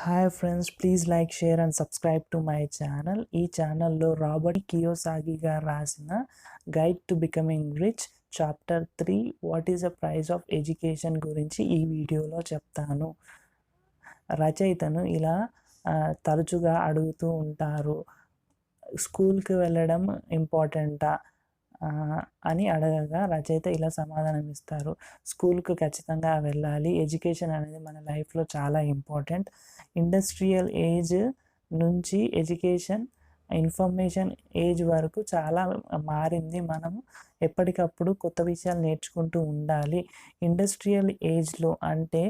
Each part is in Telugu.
Hi friends, please like, share and subscribe to my channel. ఈ ఛానల్లో రాబర్ట్ కియోసాగి గారు రాసిన guide to becoming rich chapter 3 what is the price of education గురించి ఈ వీడియోలో చెప్తాను. రచయితను ఇలా తరచుగా అడుగుతూ ఉంటారు, స్కూల్కి వెళ్ళడం ఇంపార్టెంటా అని అడగగా రచయిత ఇలా సమాధానం ఇస్తారు. స్కూల్కి ఖచ్చితంగా వెళ్ళాలి. ఎడ్యుకేషన్ అనేది మన లైఫ్లో చాలా ఇంపార్టెంట్. ఇండస్ట్రియల్ ఏజ్ నుంచి ఎడ్యుకేషన్ ఇన్ఫర్మేషన్ ఏజ్ వరకు చాలా మారింది. మనం ఎప్పటికప్పుడు కొత్త విషయాలు నేర్చుకుంటూ ఉండాలి. ఇండస్ట్రియల్ ఏజ్లో అంటే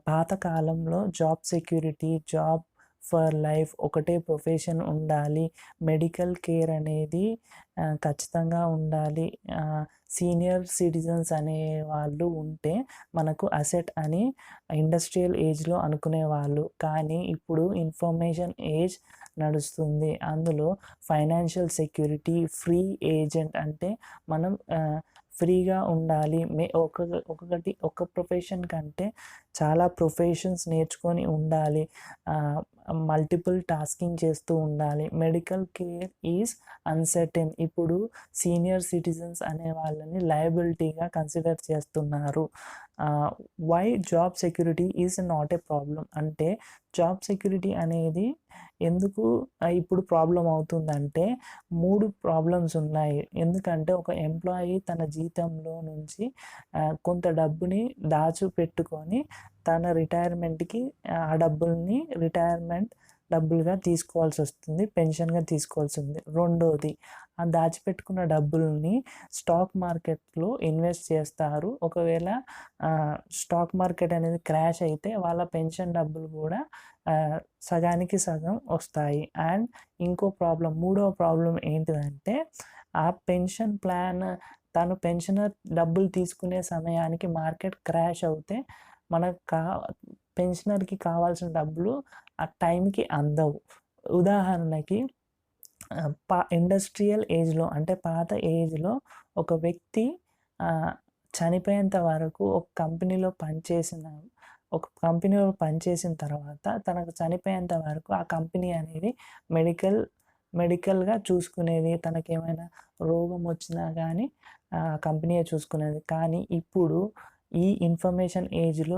పాతకాలంలో job security, job for life, ఒకటే ప్రొఫెషన్ ఉండాలి. మెడికల్ కేర్ అనేది ఖచ్చితంగా ఉండాలి. సీనియర్ సిటిజన్స్ అనే వాళ్ళు ఉంటే మనకు అసెట్ అని ఇండస్ట్రియల్ ఏజ్లో అనుకునేవాళ్ళు. కానీ ఇప్పుడు ఇన్ఫర్మేషన్ ఏజ్ నడుస్తుంది. అందులో ఫైనాన్షియల్ సెక్యూరిటీ, ఫ్రీ ఏజెంట్ అంటే మనం ఫ్రీగా ఉండాలి. ఒక ప్రొఫెషన్ కంటే చాలా ప్రొఫెషన్స్ నేర్చుకొని ఉండాలి. మల్టిపుల్ టాస్కింగ్ చేస్తూ ఉండాలి. Medical care is uncertain. ఇప్పుడు సీనియర్ సిటిజన్స్ అనే వాళ్ళని లయబిలిటీగా కన్సిడర్ చేస్తున్నారు. Why job security is not a problem అంటే జాబ్ సెక్యూరిటీ అనేది ఎందుకు ఇప్పుడు ప్రాబ్లం అవుతుందంటే 3 ప్రాబ్లమ్స్ ఉన్నాయి. ఎందుకంటే ఒక ఎంప్లాయీ తన జీతంలో నుంచి కొంత డబ్బుని దాచిపెట్టుకొని తన రిటైర్మెంట్కి ఆ డబ్బుల్ని రిటైర్మెంట్ డబ్బులుగా తీసుకోవాల్సి వస్తుంది, పెన్షన్గా తీసుకోవాల్సి ఉంది. రెండోది, ఆ దాచిపెట్టుకున్న డబ్బుల్ని స్టాక్ మార్కెట్లో ఇన్వెస్ట్ చేస్తారు. ఒకవేళ స్టాక్ మార్కెట్ అనేది క్రాష్ అయితే వాళ్ళ పెన్షన్ డబ్బులు కూడా సగానికి సగం వస్తాయి. అండ్ మూడవ ప్రాబ్లం ఏంటిదంటే ఆ పెన్షన్ ప్లాన్ తను పెన్షనర్ డబ్బులు తీసుకునే సమయానికి మార్కెట్ క్రాష్ అవుతే మనకు పెన్షనర్కి కావాల్సిన డబ్బులు ఆ టైంకి అందవు. ఉదాహరణకి ఇండస్ట్రియల్ ఏజ్లో అంటే పాత ఏజ్లో ఒక వ్యక్తి చనిపోయేంత వరకు ఒక కంపెనీలో పనిచేసిన తర్వాత తనకు చనిపోయేంత వరకు ఆ కంపెనీ అనేది మెడికల్గా చూసుకునేది. తనకేమైనా రోగం వచ్చినా కానీ కంపెనీయే చూసుకునేది. కానీ ఇప్పుడు ఈ ఇన్ఫర్మేషన్ ఏజ్లో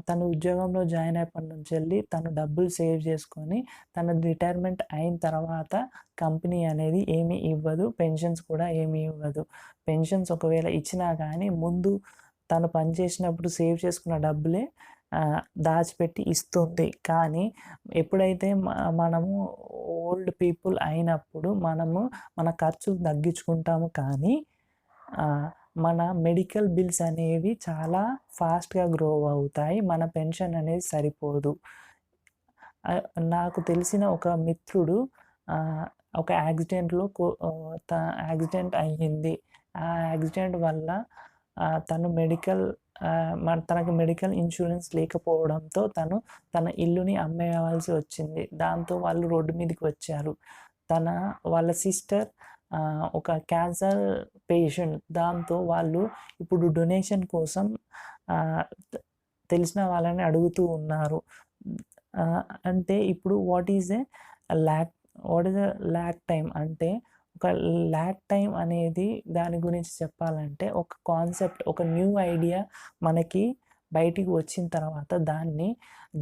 తను ఉద్యోగంలో జాయిన్ అయినప్పటి నుంచి వెళ్ళి తను డబ్బులు సేవ్ చేసుకొని తన రిటైర్మెంట్ అయిన తర్వాత కంపెనీ అనేది ఏమీ ఇవ్వదు, పెన్షన్స్ కూడా ఏమీ ఇవ్వదు. పెన్షన్స్ ఒకవేళ ఇచ్చినా కానీ ముందు తను పనిచేసినప్పుడు సేవ్ చేసుకున్న డబ్బులే దాచిపెట్టి ఇస్తుంది. కానీ ఎప్పుడైతే మనము ఓల్డ్ పీపుల్ అయినప్పుడు మన ఖర్చు తగ్గించుకుంటాము, కానీ మన మెడికల్ బిల్స్ అనేవి చాలా ఫాస్ట్గా గ్రో అవుతాయి. మన పెన్షన్ అనేది సరిపోదు. నాకు తెలిసిన ఒక మిత్రుడు ఒక యాక్సిడెంట్లో యాక్సిడెంట్ అయ్యింది. ఆ యాక్సిడెంట్ వల్ల తనకు మెడికల్ ఇన్సూరెన్స్ లేకపోవడంతో తన ఇల్లుని అమ్మేయవలసి వచ్చింది. దాంతో వాళ్ళు రోడ్డు మీదకి వచ్చారు. వాళ్ళ సిస్టర్ ఒక క్యాన్సర్ పేషెంట్. దాంతో వాళ్ళు ఇప్పుడు డొనేషన్ కోసం తెలిసిన వాళ్ళని అడుగుతూ ఉన్నారు. అంటే ఇప్పుడు what is a lakh time అంటే ఒక ల్యాక్ టైం అనేది దాని గురించి చెప్పాలంటే ఒక కాన్సెప్ట్, ఒక న్యూ ఐడియా మనకి బయటికి వచ్చిన తర్వాత దాన్ని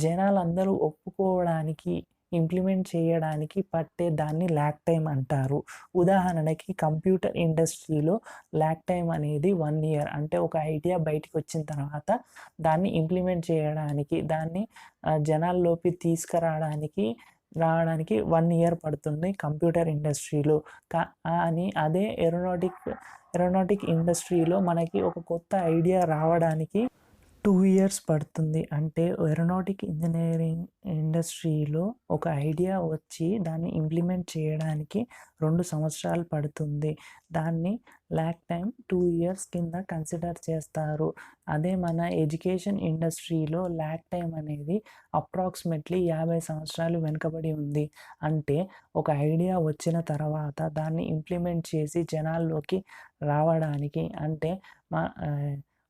జనాలందరూ ఒప్పుకోవడానికి, ఇంప్లిమెంట్ చేయడానికి పట్టే దాన్ని ల్యాక్ టైం అంటారు. ఉదాహరణకి కంప్యూటర్ ఇండస్ట్రీలో ల్యాక్ టైం అనేది 1 year. అంటే ఒక ఐడియా బయటికి వచ్చిన తర్వాత దాన్ని ఇంప్లిమెంట్ చేయడానికి, దాన్ని జనాల్లోకి తీసుకురావడానికి 1 year పడుతుంది కంప్యూటర్ ఇండస్ట్రీలో. కానీ అదే ఏరోనాటిక్ ఇండస్ట్రీలో మనకి ఒక కొత్త ఐడియా రావడానికి 2 years పడుతుంది. అంటే ఏరోనాటిక్ ఇంజనీరింగ్ ఇండస్ట్రీలో ఒక ఐడియా వచ్చి దాన్ని ఇంప్లిమెంట్ చేయడానికి 2 సంవత్సరాలు పడుతుంది. దాన్ని ల్యాక్ టైం 2 years కింద కన్సిడర్ చేస్తారు. అదే మన ఎడ్యుకేషన్ ఇండస్ట్రీలో ల్యాక్ టైం అనేది అప్రాక్సిమేట్లీ 50 సంవత్సరాలు వెనుకబడి ఉంది. అంటే ఒక ఐడియా వచ్చిన తర్వాత దాన్ని ఇంప్లిమెంట్ చేసి జనాల్లోకి రావడానికి, అంటే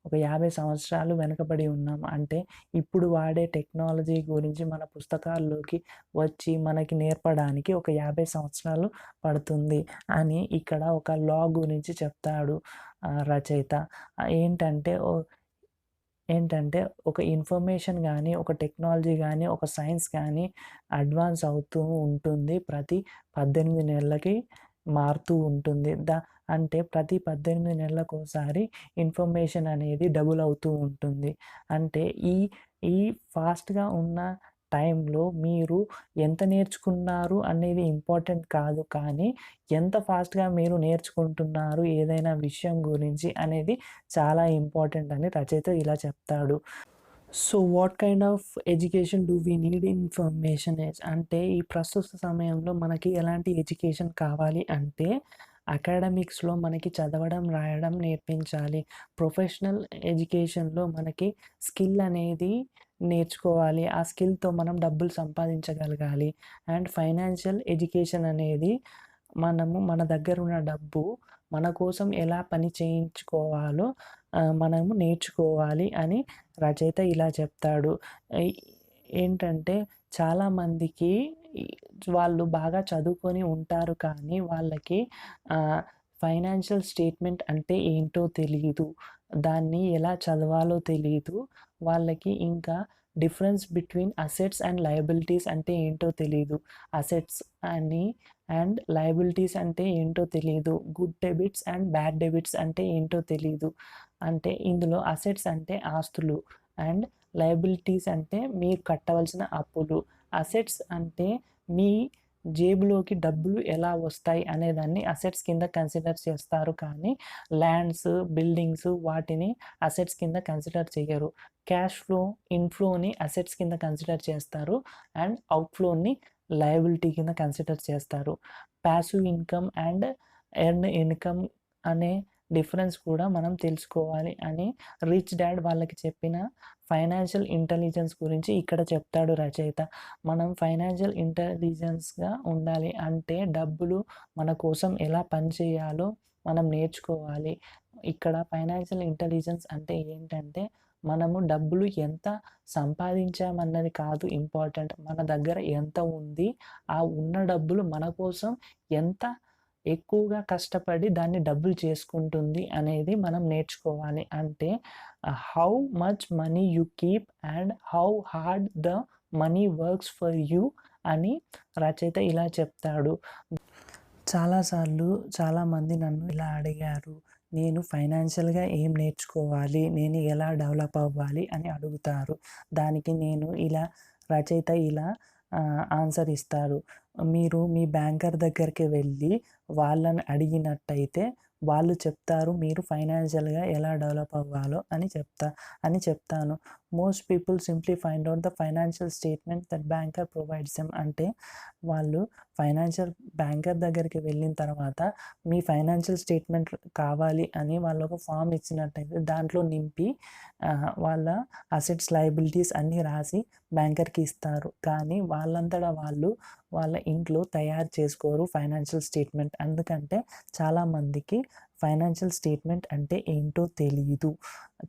ఒక 50 సంవత్సరాలు వెనకబడి ఉన్నాం. అంటే ఇప్పుడు వాడే టెక్నాలజీ గురించి మన పుస్తకాల్లోకి వచ్చి మనకి నేర్పడానికి ఒక 50 సంవత్సరాలు పడుతుంది అని ఇక్కడ ఒక లా గురించి చెప్తాడు రచయిత. ఏంటంటే ఏంటంటే ఒక ఇన్ఫర్మేషన్ గానీ, ఒక టెక్నాలజీ గానీ, ఒక సైన్స్ గానీ అడ్వాన్స్ అవుతూ ఉంటుంది. ప్రతి 18 నెలలకి మారుతూ ఉంటుంది. అంటే ప్రతి 18 నెలలకోసారి ఇన్ఫర్మేషన్ అనేది డబుల్ అవుతూ ఉంటుంది. అంటే ఈ ఫాస్ట్‌గా ఉన్న టైంలో మీరు ఎంత నేర్చుకున్నారు అనేది ఇంపార్టెంట్ కాదు. కానీ ఎంత ఫాస్ట్‌గా మీరు నేర్చుకుంటున్నారు ఏదైనా విషయం గురించి అనేది చాలా ఇంపార్టెంట్ అని రచయిత ఇలా చెప్తాడు. So, what kind of education do we need in information age అంటే ఈ ప్రస్తుత సమయంలో మనకి ఎలాంటి ఎడ్యుకేషన్ కావాలి అంటే అకాడమిక్స్‌లో మనకి చదవడం, రాయడం నేర్పించాలి. ప్రొఫెషనల్ ఎడ్యుకేషన్‌లో మనకి స్కిల్ అనేది నేర్చుకోవాలి. ఆ స్కిల్‌తో మనం డబ్బులు సంపాదించగలగాలి. అండ్ ఫైనాన్షియల్ ఎడ్యుకేషన్ అనేది మనము మన దగ్గరున్న డబ్బు మన కోసం ఎలా పని చేయించుకోవాలో మనము నేర్చుకోవాలి అని రచయిత ఇలా చెప్తాడు. ఎయ్ ఏంటంటే చాలామందికి ఈ వాళ్ళు బాగా చదువుకొని ఉంటారు కానీ వాళ్ళకి ఫైనాన్షియల్ స్టేట్మెంట్ అంటే ఏంటో తెలీదు. దాన్ని ఎలా చదవాలో తెలీదు. వాళ్ళకి ఇంకా difference between assets and liabilities అంటే ఏంటో తెలీదు. అసెట్స్ అండ్ లయబిలిటీస్ అంటే ఏంటో తెలీదు. Good debits and bad debits అంటే ఏంటో తెలీదు. అంటే ఇందులో అసెట్స్ అంటే ఆస్తులు అండ్ లయబిలిటీస్ అంటే మీరు కట్టవలసిన అప్పులు. అసెట్స్ అంటే మీ జేబులోకి డబ్బులు ఎలా వస్తాయి అనేదాన్ని అసెట్స్ కింద కన్సిడర్ చేస్తారు. కానీ ల్యాండ్స్, బిల్డింగ్స్ వాటిని అసెట్స్ కింద కన్సిడర్ చెయ్యరు. క్యాష్ ఫ్లో, ఇన్‌ఫ్లోని అసెట్స్ కింద కన్సిడర్ చేస్తారు. అండ్ అవుట్‌ఫ్లోని లయబిలిటీ కింద కన్సిడర్ చేస్తారు. Passive income and earned income అనే డిఫరెన్స్ కూడా మనం తెలుసుకోవాలి అని రిచ్ డాడ్ వాళ్ళకి చెప్పిన ఫైనాన్షియల్ ఇంటెలిజెన్స్ గురించి ఇక్కడ చెప్తాడు రచయిత. మనం ఫైనాన్షియల్ ఇంటెలిజెన్స్‌గా ఉండాలి. అంటే డబ్బులు మన కోసం ఎలా పనిచేయాలో మనం నేర్చుకోవాలి. ఇక్కడ ఫైనాన్షియల్ ఇంటెలిజెన్స్ అంటే ఏంటంటే మనము డబ్బులు ఎంత సంపాదించామన్నది కాదు ఇంపార్టెంట్. మన దగ్గర ఎంత ఉంది, ఆ ఉన్న డబ్బులు మన కోసం ఎంత ఎక్కువగా కష్టపడి దాన్ని డబుల్ చేసుకుంటుంది అనేది మనం నేర్చుకోవాలి. అంటే how much money you keep and how hard the money works for you అని రచయిత ఇలా చెప్తాడు. చాలాసార్లు చాలామంది నన్ను ఇలా అడిగారు. నేను ఫైనాన్షియల్‌గా ఏం నేర్చుకోవాలి? నేను ఎలా డెవలప్ అవ్వాలి? అని అడుగుతారు. దానికి నేను రచయిత ఇలా ఆన్సర్ ఇస్తారు. మీరు మీ బ్యాంకర్ దగ్గరికి వెళ్ళి వాళ్ళని అడిగినట్టయితే వాళ్ళు చెప్తారు మీరు ఫైనాన్షియల్‌గా ఎలా డెవలప్ అవ్వాలో అని చెప్తాను. Most people simply find out the financial statement that banker provides them అంటే వాళ్ళు బ్యాంకర్ దగ్గరికి వెళ్ళిన తర్వాత మీ ఫైనాన్షియల్ స్టేట్మెంట్ కావాలి అని వాళ్ళు ఒక ఫార్మ్ ఇచ్చినట్టయితే దాంట్లో నింపి వాళ్ళ అసెట్స్, లయబిలిటీస్ అన్నీ రాసి బ్యాంకర్‌కి ఇస్తారు. కానీ వాళ్ళంతట వాళ్ళు వాళ్ళ ఇంట్లో తయారు చేసుకోరు ఫైనాన్షియల్ స్టేట్మెంట్. ఎందుకంటే చాలామందికి ఫైనాన్షియల్ స్టేట్మెంట్ అంటే ఏంటో తెలీదు.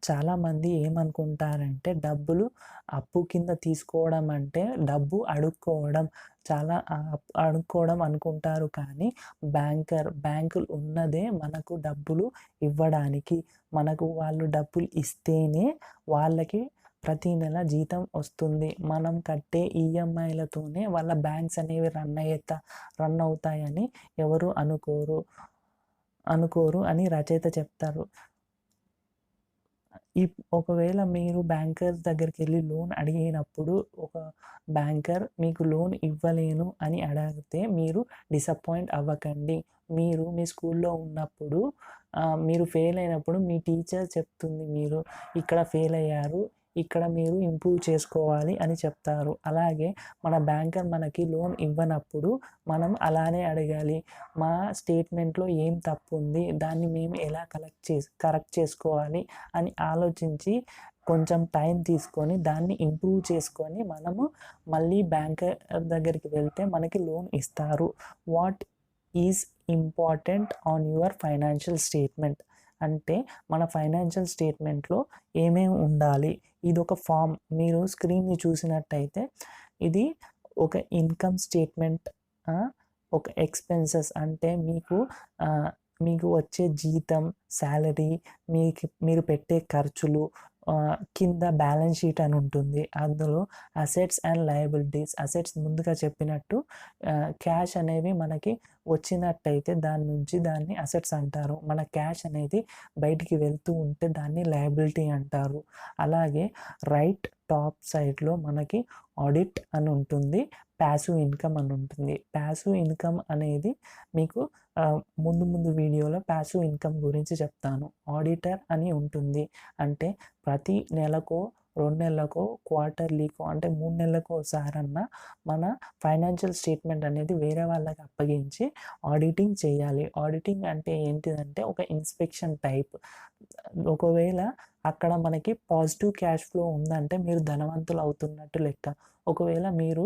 చాలామంది ఏమనుకుంటారంటే డబ్బులు అప్పు కింద తీసుకోవడం అంటే డబ్బు అడుక్కోవడం. అడుక్కోవడం అనుకుంటారు కానీ బ్యాంకులు ఉన్నదే మనకు డబ్బులు ఇవ్వడానికి. మనకు వాళ్ళు డబ్బులు ఇస్తేనే వాళ్ళకి ప్రతి నెల జీతం వస్తుంది. మనం కట్టే ఈఎంఐలతోనే వాళ్ళ బ్యాంక్స్ అనేవి రన్ అవుతాయని ఎవరు అనుకోరు అని రచయిత చెప్తారు. ఒకవేళ మీరు బ్యాంకర్స్ దగ్గరికెళ్ళి లోన్ అడిగినప్పుడు ఒక బ్యాంకర్ మీకు లోన్ ఇవ్వలేను అని అడిగితే మీరు డిసప్పాయింట్ అవ్వకండి. మీరు మీ స్కూల్‌లో ఉన్నప్పుడు మీరు ఫెయిల్ అయినప్పుడు మీ టీచర్ చెప్తుంది మీరు ఇక్కడ ఫెయిల్ అయ్యారు. ఇక్కడ మీరు ఇంప్రూవ్ చేసుకోవాలి అని చెప్తారు. అలాగే మన బ్యాంకర్ మనకి లోన్ ఇవ్వనప్పుడు మనం అలానే అడగాలి. మా స్టేట్మెంట్‌లో ఏం తప్పుంది? దాన్ని మేము ఎలా కరెక్ట్ చేసుకోవాలి అని ఆలోచించి కొంచెం టైం తీసుకొని దాన్ని ఇంప్రూవ్ చేసుకొని మనము మళ్ళీ బ్యాంకర్ దగ్గరికి వెళ్తే మనకి లోన్ ఇస్తారు. What is important on your financial statement అంటే మన ఫైనాన్షియల్ స్టేట్మెంట్లో ఏమేమి ఉండాలి. ఇదొక ఫామ్. మీరు స్క్రీన్ని చూసినట్టయితే ఇది ఒక ఇన్కమ్ స్టేట్మెంట్, ఒక ఎక్స్‌పెన్సెస్ అంటే మీకు వచ్చే జీతం, సాలరీ, మీరు పెట్టే ఖర్చులు, కింద బ్యాలెన్స్ షీట్ అని ఉంటుంది. అందులో అసెట్స్ అండ్ లయబిలిటీస్. అసెట్స్ ముందుగా చెప్పినట్టు క్యాష్ అనేవి మనకి వచ్చినట్టయితే దాన్ని అసెట్స్ అంటారు. మన క్యాష్ అనేది బయటికి వెళ్తూ ఉంటే దాన్ని లయబిలిటీ అంటారు. అలాగే రైట్ టాప్ సైడ్‌లో మనకి ఆడిట్ అని ఉంటుంది. పాసివ్ ఇన్కమ్ అని ఉంటుంది. పాసివ్ ఇన్కమ్ అనేది మీకు ముందు వీడియోలో పాసివ్ ఇన్కమ్ గురించి చెప్తాను. ఆడిటర్ అని ఉంటుంది. అంటే ప్రతి నెలకో, 2 నెలలకో, క్వార్టర్లీకో అంటే 3 నెలలకు ఒకసారన్నా మన ఫైనాన్షియల్ స్టేట్మెంట్ అనేది వేరే వాళ్ళకి అప్పగించి ఆడిటింగ్ చేయాలి. ఆడిటింగ్ అంటే ఏంటిదంటే ఒక ఇన్స్పెక్షన్ టైప్. ఒకవేళ అక్కడ మనకి పాజిటివ్ క్యాష్ ఫ్లో ఉందంటే మీరు ధనవంతులు అవుతున్నట్టు లెక్క. ఒకవేళ మీరు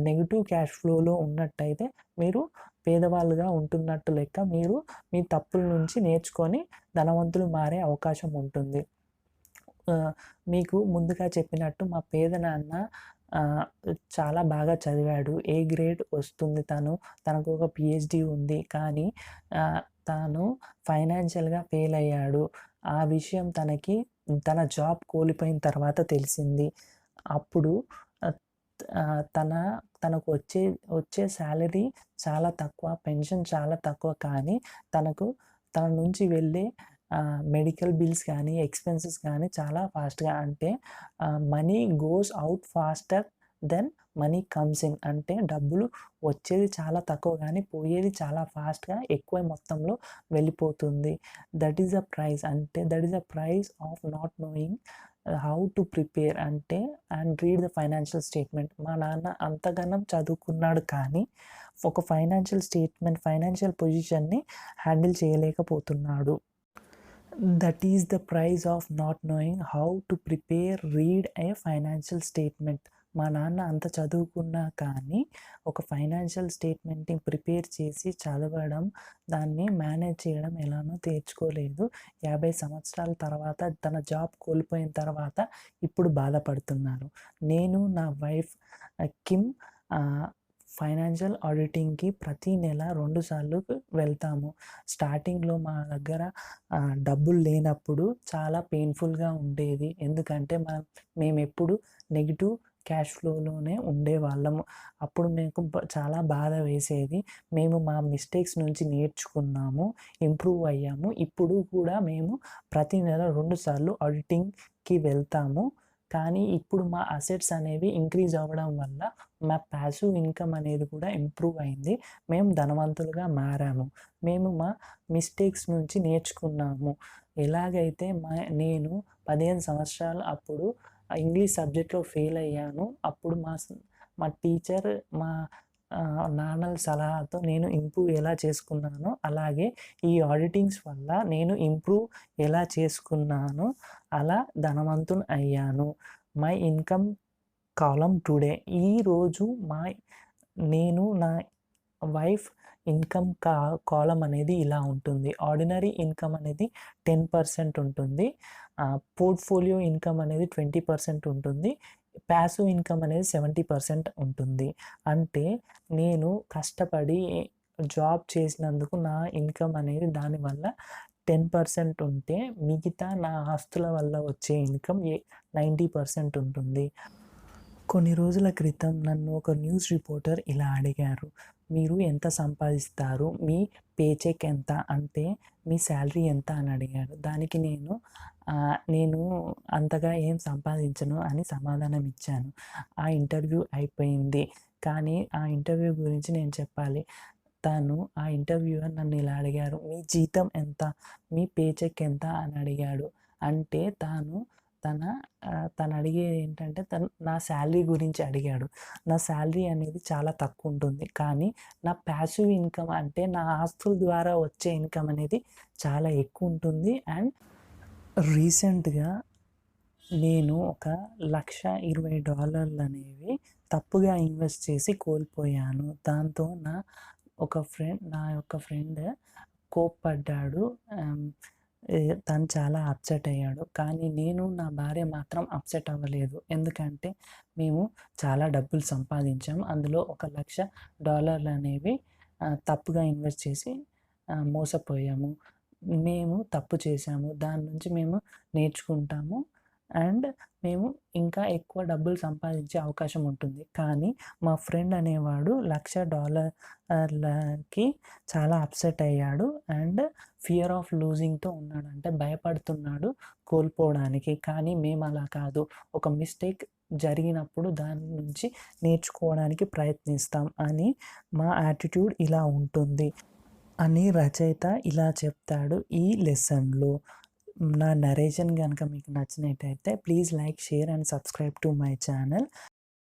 నెగెటివ్ క్యాష్ ఫ్లోలో ఉన్నట్టయితే మీరు పేదవాళ్ళుగా ఉంటున్నట్టు లెక్క. మీరు మీ తప్పుల నుంచి నేర్చుకొని ధనవంతులు మారే అవకాశం ఉంటుంది. మీకు ముందుగా చెప్పినట్టు మా పేదనాన్న చాలా బాగా చదివాడు. ఏ గ్రేడ్ వస్తుంది తనకు ఒక పీహెచ్‌డీ ఉంది. కానీ తాను ఫైనాన్షియల్‌గా ఫెయిల్ అయ్యాడు. ఆ విషయం తన జాబ్ కోల్పోయిన తర్వాత తెలిసింది. అప్పుడు తనకు వచ్చే సాలరీ చాలా తక్కువ, పెన్షన్ చాలా తక్కువ. కానీ తన నుంచి వెళ్ళే మెడికల్ బిల్స్ కానీ, ఎక్స్‌పెన్సెస్ కానీ చాలా ఫాస్ట్‌గా, అంటే money goes out faster than money comes in. అంటే డబ్బులు వచ్చేది చాలా తక్కువ కానీ పోయేది చాలా ఫాస్ట్‌గా ఎక్కువ మొత్తంలో వెళ్ళిపోతుంది. That is the price. అంటే that is the price of not knowing how to prepare and read the financial statement. మా నాన్న అంతగానం చదువుకున్నాడు కానీ ఒక ఫైనాన్షియల్ పొజిషన్ని హ్యాండిల్ చేయలేకపోతున్నాడు. That is the price of not knowing how to prepare, read a financial statement. మా నాన్న అంత చదువుకున్నా కానీ ఒక ఫైనాన్షియల్ స్టేట్మెంట్‌ని ప్రిపేర్ చేసి చదవడం, దాన్ని మేనేజ్ చేయడం ఎలానో నేర్చుకోలేదు. 50 సంవత్సరాల తర్వాత తన జాబ్ కోల్పోయిన తర్వాత ఇప్పుడు బాధపడుతున్నారు. నేను నా వైఫ్ కిమ్ ఫైనాన్షియల్ ఆడిటింగ్‌కి ప్రతి నెల 2 సార్లు వెళ్తాము. స్టార్టింగ్‌లో మా దగ్గర డబ్బులు లేనప్పుడు చాలా పెయిన్‌ఫుల్‌గా ఉండేది. ఎందుకంటే మేమెప్పుడు నెగెటివ్ క్యాష్ ఫ్లోలోనే ఉండేవాళ్ళము. అప్పుడు మీకు చాలా బాధ వేసేది. మేము మా మిస్టేక్స్ నుంచి నేర్చుకున్నాము, ఇంప్రూవ్ అయ్యాము. ఇప్పుడు కూడా మేము ప్రతి నెల 2 సార్లు ఆడిటింగ్‌కి వెళ్తాము. కానీ ఇప్పుడు మా అసెట్స్ అనేవి ఇంక్రీజ్ అవ్వడం వల్ల మా పాసివ్ ఇన్కమ్ అనేది కూడా ఇంప్రూవ్ అయింది. మేము ధనవంతులుగా మారాము. మేము మా మిస్టేక్స్ నుంచి నేర్చుకున్నాము. ఎలాగైతే నేను 15 సంవత్సరాలు అప్పుడు ఇంగ్లీష్ సబ్జెక్ట్‌లో ఫెయిల్ అయ్యాను. అప్పుడు మా టీచర్, మా నాన్నల సలహాతో నేను ఇంప్రూవ్ ఎలా చేసుకున్నానో, అలాగే ఈ ఆడిటింగ్స్ వల్ల నేను ఇంప్రూవ్ ఎలా చేసుకున్నానో అలా ధనవంతుని అయ్యాను. My income column today. ఈరోజు నేను నా వైఫ్ ఇన్కమ్ కాలమ్ అనేది ఇలా ఉంటుంది. ఆర్డినరీ ఇన్కమ్ అనేది 10% ఉంటుంది. పోర్ట్‌ఫోలియో ఇన్కమ్ అనేది 20% ఉంటుంది. పాసివ్ ఇన్కమ్ అనేది 70% ఉంటుంది. అంటే నేను కష్టపడి జాబ్ చేసినందుకు నా ఇన్కమ్ అనేది దానివల్ల 10% ఉంటే, మిగతా నా ఆస్తుల వల్ల వచ్చే ఇన్కమ్ 90% ఉంటుంది. కొన్ని రోజుల క్రితం నన్ను ఒక న్యూస్ రిపోర్టర్ ఇలా అడిగారు, "మీరు ఎంత సంపాదిస్తారు? మీ పేచెక్ ఎంత? అంటే మీ సాలరీ ఎంత?" అని అడిగారు. దానికి నేను అంతగా ఏం సంపాదించను అని సమాధానం ఇచ్చాను. ఆ ఇంటర్వ్యూ అయిపోయింది. కానీ ఆ ఇంటర్వ్యూ గురించి నేను చెప్పాలి. ఆ ఇంటర్వ్యూయర్ నన్ను ఇలా అడిగారు, "మీ జీతం ఎంత? మీ పేచెక్ ఎంత?" అని అడిగాడు. అంటే తను అడిగేది ఏంటంటే నా సాలరీ గురించి అడిగాడు. నా సాలరీ అనేది చాలా తక్కువ ఉంటుంది. కానీ నా పాసివ్ ఇన్కమ్ అంటే నా ఆస్తుల ద్వారా వచ్చే ఇన్కమ్ అనేది చాలా ఎక్కువ ఉంటుంది. అండ్ రీసెంట్‌గా నేను ఒక $1,20,000 అనేవి తప్పుగా ఇన్వెస్ట్ చేసి కోల్పోయాను. దాంతో నా యొక్క ఫ్రెండ్ కోప్పడ్డాడు. తను చాలా అప్సెట్ అయ్యాడు. కానీ నేను, నా భార్య మాత్రం అప్సెట్ అవ్వలేదు. ఎందుకంటే మేము చాలా డబ్బులు సంపాదించాం. అందులో $1,00,000 అనేవి తప్పుగా ఇన్వెస్ట్ చేసి మోసపోయాము. మేము తప్పు చేశాము. దాని నుంచి మేము నేర్చుకుంటాము. అండ్ మేము ఇంకా ఎక్కువ డబ్బులు సంపాదించే అవకాశం ఉంటుంది. కానీ మా ఫ్రెండ్ అనేవాడు $1,00,000కి చాలా అప్సెట్ అయ్యాడు. అండ్ ఫియర్ ఆఫ్ లూజింగ్‌తో ఉన్నాడు. అంటే భయపడుతున్నాడు కోల్పోవడానికి. కానీ మేము అలా కాదు. ఒక మిస్టేక్ జరిగినప్పుడు దాని నుంచి నేర్చుకోవడానికి ప్రయత్నిస్తాం అని మా యాటిట్యూడ్ ఇలా ఉంటుంది అని రచయిత ఇలా చెప్తాడు ఈ లెసన్‌లో. నా నరేషన్ గనుక మీకు నచ్చినట్టయితే please like, share and subscribe to my channel.